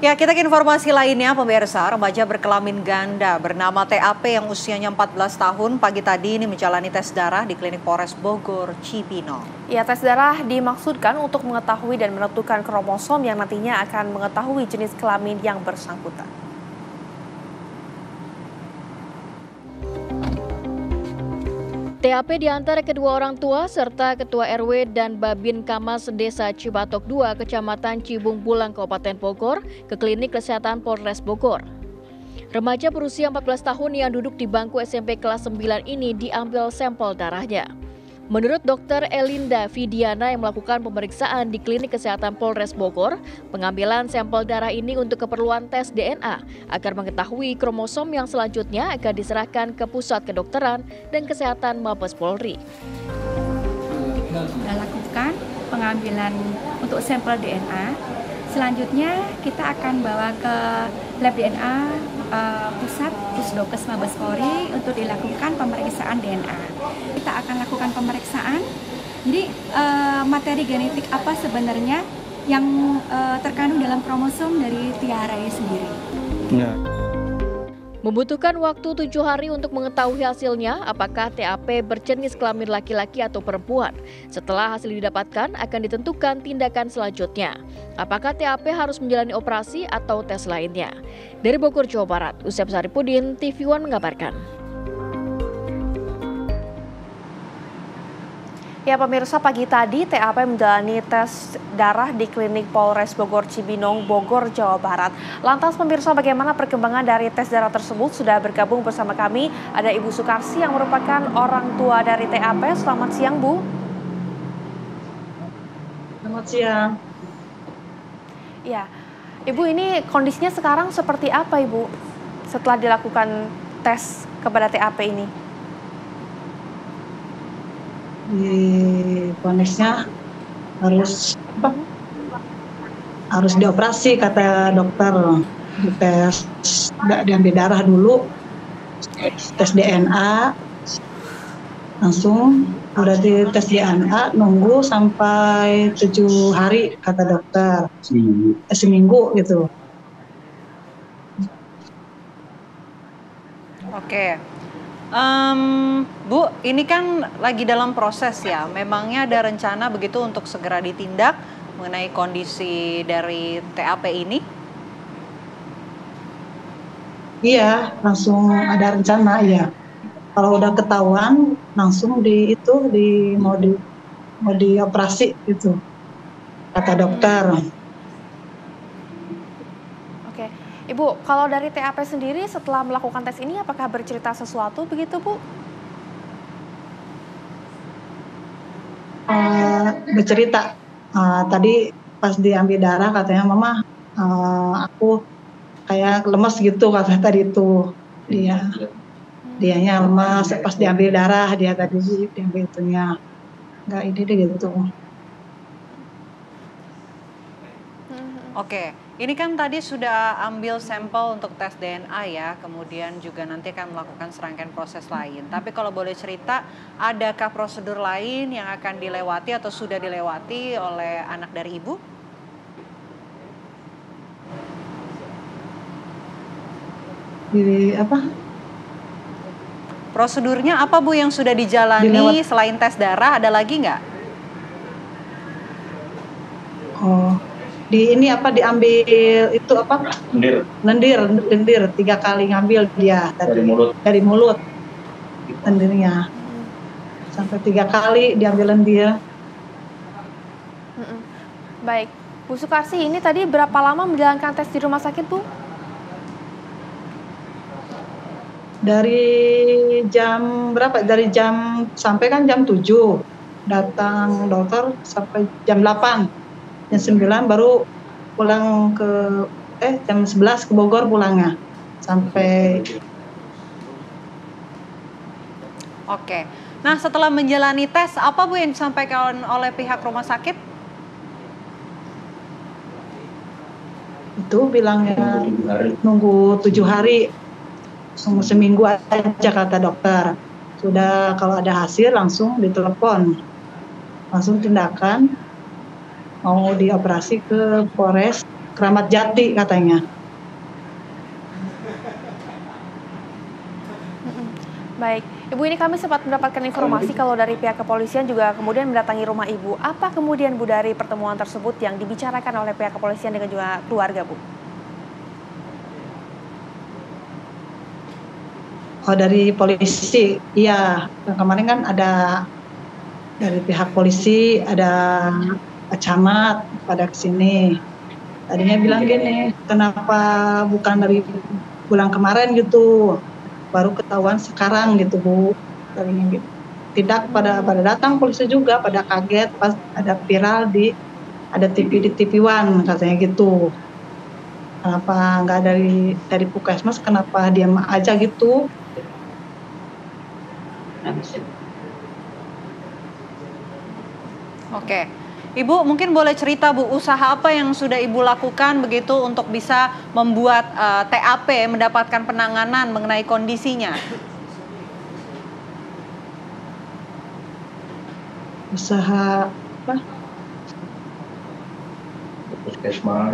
Ya, kita ke informasi lainnya, pemirsa. Remaja berkelamin ganda bernama TAP yang usianya 14 tahun pagi tadi ini menjalani tes darah di klinik Polres Bogor, Cibinong. Ya, tes darah dimaksudkan untuk mengetahui dan menentukan kromosom yang nantinya akan mengetahui jenis kelamin yang bersangkutan. TAP diantar kedua orang tua serta Ketua RW dan Babin Kamas Desa Cibatok 2, Kecamatan Cibung Bulang, Kabupaten Bogor, ke Klinik Kesehatan Polres Bogor. Remaja berusia 14 tahun yang duduk di bangku SMP kelas 9 ini diambil sampel darahnya. Menurut Dr. Elinda Vidiana yang melakukan pemeriksaan di Klinik Kesehatan Polres Bogor, pengambilan sampel darah ini untuk keperluan tes DNA agar mengetahui kromosom yang selanjutnya akan diserahkan ke Pusat Kedokteran dan Kesehatan Mabes Polri. Kita lakukan pengambilan untuk sampel DNA. Selanjutnya kita akan bawa ke lab DNA pusat Pusdokes Mabes Polri untuk dilakukan pemeriksaan DNA. Kita akan lakukan pemeriksaan. Jadi materi genetik apa sebenarnya yang terkandung dalam kromosom dari Tiara sendiri. Ya. Membutuhkan waktu 7 hari untuk mengetahui hasilnya apakah TAP berjenis kelamin laki-laki atau perempuan. Setelah hasil didapatkan akan ditentukan tindakan selanjutnya. Apakah TAP harus menjalani operasi atau tes lainnya. Dari Bogor, Jawa Barat, Usep Saripudin, TV One mengabarkan. Ya, pemirsa, pagi tadi TAP menjalani tes darah di klinik Polres Bogor Cibinong, Bogor, Jawa Barat. Lantas pemirsa, bagaimana perkembangan dari tes darah tersebut? Sudah bergabung bersama kami ada Ibu Sukarsi yang merupakan orang tua dari TAP. Selamat siang, Bu. Selamat siang. Ya, Ibu, ini kondisinya sekarang seperti apa, Ibu, setelah dilakukan tes kepada TAP ini? Di kondisinya harus dioperasi kata dokter. Diambil darah dulu, tes DNA, langsung udah di tes DNA nunggu sampai 7 hari kata dokter, seminggu gitu. Oke. Bu, ini kan lagi dalam proses ya. Memangnya ada rencana begitu untuk segera ditindak mengenai kondisi dari TAP ini? Iya, langsung ada rencana ya. Kalau udah ketahuan langsung mau dioperasi gitu kata dokter. Oke, Ibu, kalau dari TAP sendiri setelah melakukan tes ini apakah bercerita sesuatu begitu, Bu? Bercerita tadi pas diambil darah katanya, Mama, aku kayak lemas gitu kata tadi itu. Dianya lemas pas diambil darah, dia tadi diambil itunya nggak ini deh gitu. Oke, ini kan tadi sudah ambil sampel untuk tes DNA ya, kemudian juga nanti akan melakukan serangkaian proses lain. Tapi kalau boleh cerita, adakah prosedur lain yang akan dilewati atau sudah dilewati oleh anak dari Ibu? Prosedurnya apa, Bu, yang sudah dijalani selain tes darah, ada lagi nggak? Diambil itu apa? Lendir 3 kali ngambil dia dari mulut lendirnya. Sampai 3 kali diambil lendir. Baik, Bu Sukarsi, ini tadi berapa lama menjalankan tes di rumah sakit, Bu? Dari jam berapa? Dari jam sampai kan jam 7. Datang dokter sampai jam 8. Jam 9 baru pulang jam 11 ke Bogor pulangnya. Sampai. Oke. Nah, setelah menjalani tes, apa, Bu, yang disampaikan oleh pihak rumah sakit? Itu bilangnya nunggu 7 hari. Seminggu aja kata dokter. Sudah kalau ada hasil langsung ditelepon. Langsung tindakan. Mau dioperasi ke Polres Keramat Jati katanya. Baik, Ibu, ini kami sempat mendapatkan informasi kalau dari pihak kepolisian juga kemudian mendatangi rumah Ibu. Apa kemudian Bu dari pertemuan tersebut yang dibicarakan oleh pihak kepolisian dengan juga keluarga, Bu? Oh, dari polisi, iya. Kemarin kan ada dari pihak polisi, ada camat pada kesini. Tadinya bilang gini, kenapa bukan dari bulan kemarin gitu, baru ketahuan sekarang gitu Bu. Tadinya gitu. Tidak pada datang polisi juga, pada kaget pas ada viral ada TV di TV One katanya gitu. Kenapa nggak dari Puskesmas, kenapa diam aja gitu? Oke, Ibu mungkin boleh cerita Bu, usaha apa yang sudah Ibu lakukan begitu untuk bisa membuat TAP mendapatkan penanganan mengenai kondisinya? Usaha apa? Puskesmas.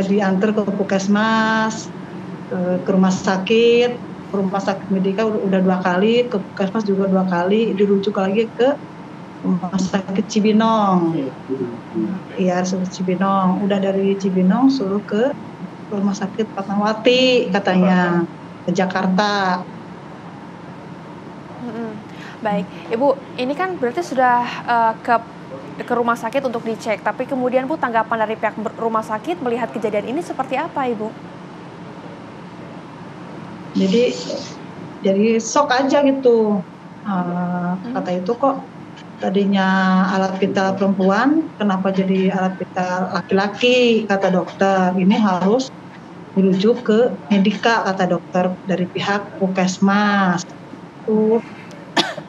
Diantar ke Puskesmas, ke rumah sakit Medika udah 2 kali, ke Puskesmas juga 2 kali, dirujuk lagi ke rumah sakit Cibinong. Iya, suruh Cibinong. Udah dari Cibinong suruh ke rumah sakit Fatmawati katanya, ke Jakarta. Baik, Ibu, ini kan berarti sudah ke rumah sakit untuk dicek, tapi kemudian Bu, tanggapan dari pihak rumah sakit melihat kejadian ini seperti apa, Ibu? Jadi shock aja gitu. Kata itu kok tadinya alat vital perempuan, kenapa jadi alat vital laki-laki, kata dokter. Ini harus dirujuk ke Medika, kata dokter dari pihak Puskesmas. Tuh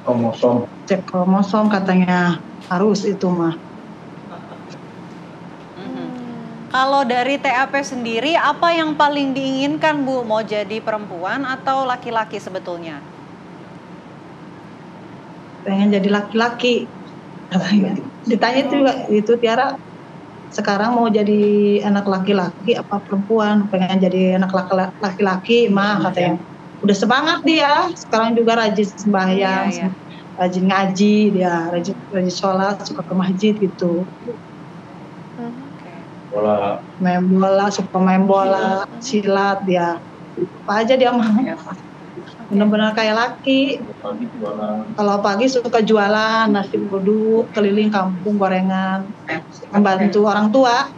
Kromosom. Cek kromosom katanya, harus itu mah. Kalau dari TAP sendiri, apa yang paling diinginkan Bu? Mau jadi perempuan atau laki-laki sebetulnya? Pengen jadi laki-laki. Ditanya itu Tiara, sekarang mau jadi anak laki-laki apa perempuan? Pengen jadi anak laki-laki mah katanya. Udah semangat dia, sekarang juga rajin sembahyang, rajin ngaji dia, rajin sholat, suka ke masjid gitu. Suka main bola, silat dia. Apa aja dia mah. Benar-benar kayak laki. Kalau pagi suka jualan nasi uduk, keliling kampung gorengan, membantu orang tua.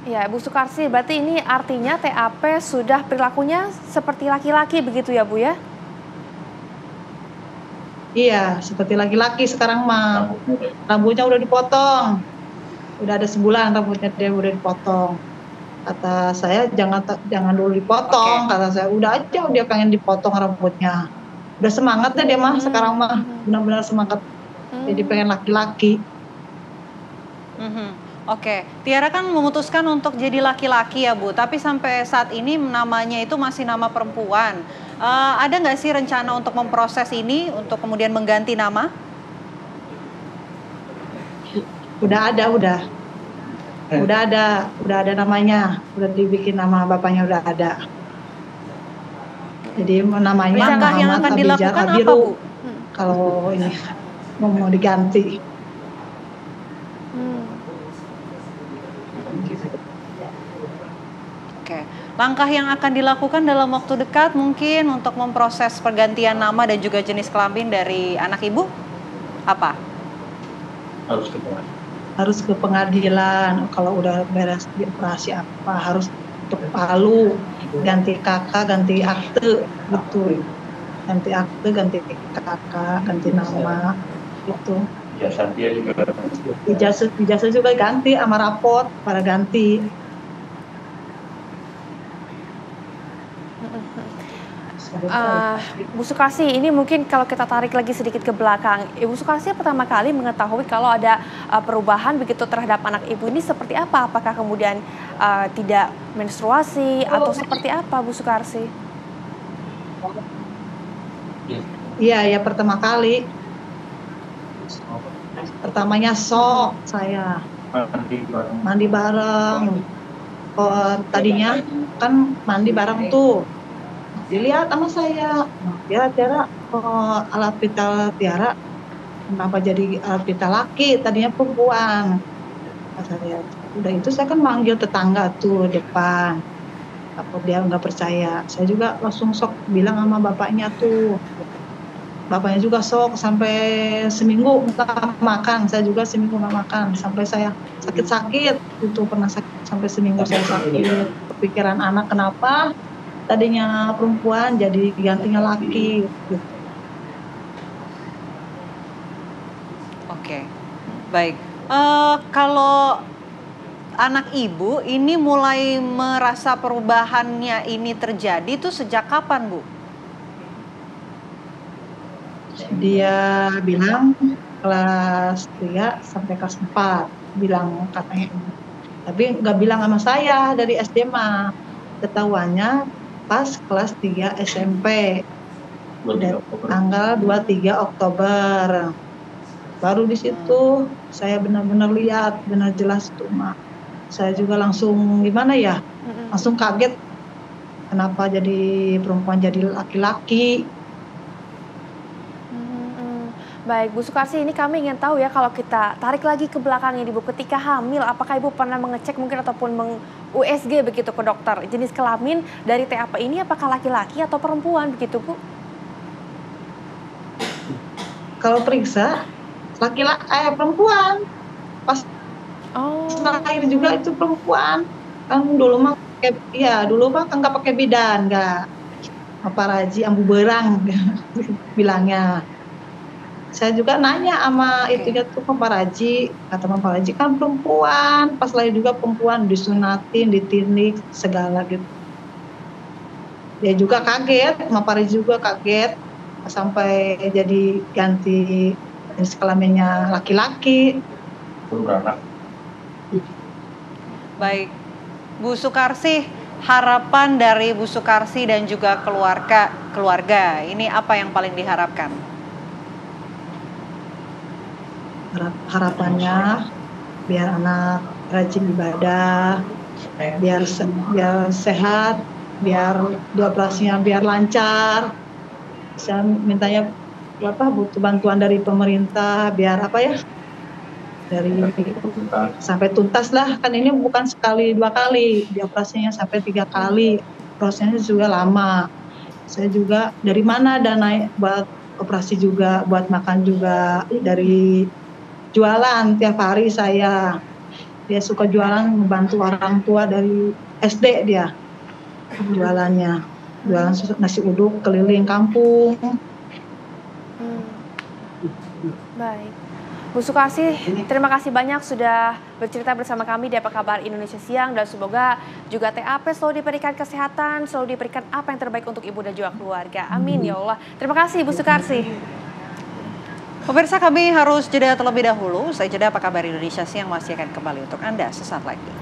Ya, Bu Sukarsi, berarti ini artinya TAP sudah perilakunya seperti laki-laki begitu ya, Bu ya? Iya, seperti laki-laki sekarang mah. Rambutnya udah dipotong. Udah ada sebulan rambutnya dia udah dipotong. Kata saya jangan dulu dipotong. Kata saya udah aja dia pengen dipotong rambutnya. Udah semangat deh dia mah sekarang mah. Benar-benar semangat. Jadi pengen laki-laki. Oke, Tiara kan memutuskan untuk jadi laki-laki ya Bu, tapi sampai saat ini namanya itu masih nama perempuan. Ada nggak sih rencana untuk memproses ini, untuk kemudian mengganti nama? Udah ada namanya, udah dibikin nama bapaknya udah ada. Jadi namanya Langkah yang akan dilakukan apa Bu? Kalau ini mau diganti. Oke, langkah yang akan dilakukan dalam waktu dekat mungkin untuk memproses pergantian nama dan juga jenis kelamin dari anak Ibu apa? Harus ke pengadilan. Kalau udah beres dioperasi apa harus ke Palu, ganti kakak, ganti akte gitu. Ganti akte, ganti kakak, ganti nama gitu. Ijazah juga ganti sama rapot pada ganti. Bu Sukarsi, ini mungkin kalau kita tarik lagi sedikit ke belakang, Ibu Sukarsi pertama kali mengetahui kalau ada perubahan begitu terhadap anak Ibu ini seperti apa? Apakah kemudian tidak menstruasi atau seperti apa, Bu Sukarsi? Iya, pertama kali. Pertamanya shock saya. Mandi bareng. Oh, tadinya kan mandi bareng tuh. Dilihat sama saya, Tiara, alat vital Tiara kenapa jadi alat vital laki, tadinya perempuan. Kata saya. Udah itu saya kan manggil tetangga tuh depan. Apa dia nggak percaya. Saya juga langsung sok bilang sama bapaknya tuh. Bapaknya juga sok sampai seminggu nggak makan. Saya juga seminggu nggak makan. Sampai saya sakit-sakit. Itu pernah sakit sampai seminggu saya sakit. Kepikiran anak kenapa tadinya perempuan jadi gantinya laki. Gitu. Oke, baik. Kalau anak ibu ini mulai merasa perubahannya ini terjadi tuh sejak kapan, Bu? Dia bilang kelas 3 sampai kelas 4, bilang katanya. Tapi nggak bilang sama saya dari SD mah. Ketahuannya pas kelas 3 SMP. Tanggal 23 Oktober. Baru di situ saya benar-benar lihat, benar jelas tuh, Mak. Saya juga langsung gimana ya, langsung kaget kenapa jadi perempuan jadi laki-laki. Baik, Bu Sukarsi, ini kami ingin tahu ya, kalau kita tarik lagi ke belakang ini, Bu, ketika hamil, apakah Ibu pernah mengecek mungkin ataupun meng-USG begitu ke dokter, jenis kelamin dari TAP ini apakah laki-laki atau perempuan begitu, Bu? Kalau periksa perempuan, pas lahir juga itu perempuan. Kan dulu mah kan nggak pakai bidan, nggak paparazi ambu berang bilangnya. Saya juga nanya sama itunya tuh paparazi, kata paparazi kan perempuan, pas lahir juga perempuan, disunatin, ditindik segala gitu. Dia juga kaget, paparazi juga kaget sampai jadi ganti jenis kelaminnya laki-laki. Baik, Bu Sukarsi, harapan dari Bu Sukarsi dan juga keluarga ini apa yang paling diharapkan? Harapannya biar anak rajin ibadah, biar sehat, biar dioperasinya biar lancar. Saya mintanya butuh bantuan dari pemerintah biar dari sampai tuntas lah, kan ini bukan sekali 2 kali, dioperasinya sampai 3 kali, prosesnya juga lama. Saya juga dari mana dana buat operasi juga, buat makan juga, dari jualan tiap hari saya. Dia suka jualan, membantu orang tua dari SD dia jualannya, jualan nasi uduk keliling kampung. Baik, Bu Sukarsi, terima kasih banyak sudah bercerita bersama kami di Apa Kabar Indonesia Siang, dan semoga juga TAP selalu diberikan kesehatan, selalu diberikan apa yang terbaik untuk ibu dan juga keluarga. Amin ya Allah. Terima kasih Bu Sukarsi. Pemirsa, kami harus jeda terlebih dahulu. Usai jeda Apa Kabar Indonesia Siang masih akan kembali untuk Anda sesaat lagi.